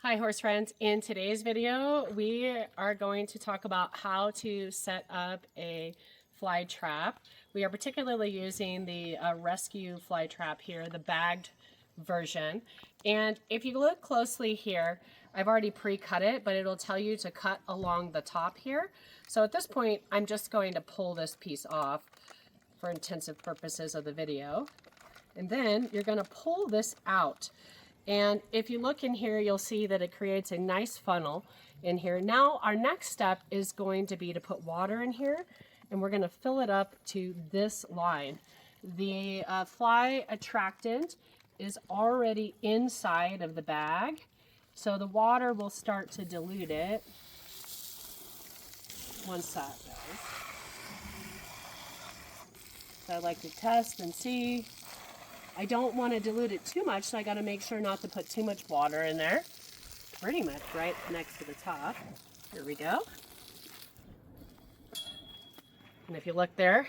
Hi horse friends, in today's video we are going to talk about how to set up a fly trap. We are particularly using the rescue fly trap here, the bagged version. And if you look closely here, I've already pre-cut it, but it'll tell you to cut along the top here. So at this point I'm just going to pull this piece off for intensive purposes of the video. And then you're going to pull this out. And if you look in here, you'll see that it creates a nice funnel in here. Now our next step is going to be to put water in here, and we're going to fill it up to this line. The fly attractant is already inside of the bag, so the water will start to dilute it once that goes. So I like to test and see. I don't want to dilute it too much, so I got to make sure not to put too much water in there. Pretty much right next to the top. Here we go. And if you look there,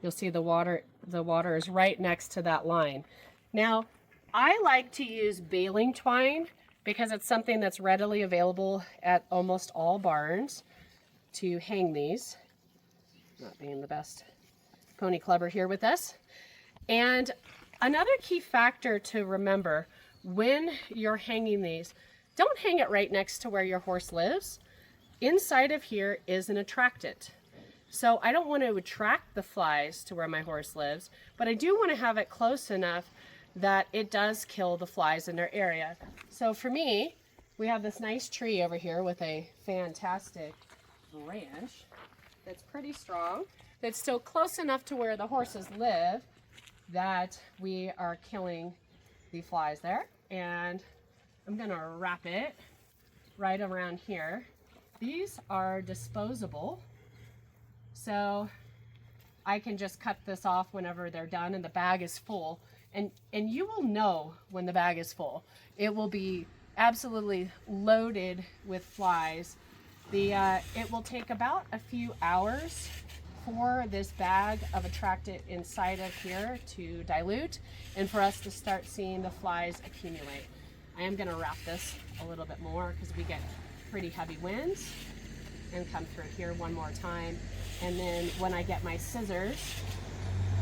you'll see the water is right next to that line. Now, I like to use baling twine because it's something that's readily available at almost all barns to hang these. Not being the best pony clubber here with us. And another key factor to remember when you're hanging these, don't hang it right next to where your horse lives. Inside of here is an attractant. So I don't want to attract the flies to where my horse lives, but I do want to have it close enough that it does kill the flies in their area. So for me, we have this nice tree over here with a fantastic branch that's pretty strong, that's still close enough to where the horses live that we are killing the flies there. And I'm gonna wrap it right around here. These are disposable, so I can just cut this off whenever they're done and the bag is full. And you will know when the bag is full. It will be absolutely loaded with flies. It will take about a few hours for this bag of attractant inside of here to dilute and for us to start seeing the flies accumulate. I am going to wrap this a little bit more because we get pretty heavy winds, and come through here one more time. And then when I get my scissors,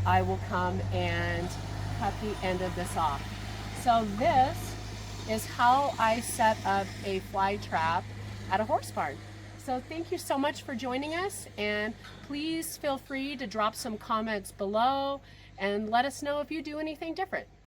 I will come and cut the end of this off. So this is how I set up a fly trap at a horse barn. So thank you so much for joining us, and please feel free to drop some comments below and let us know if you do anything different.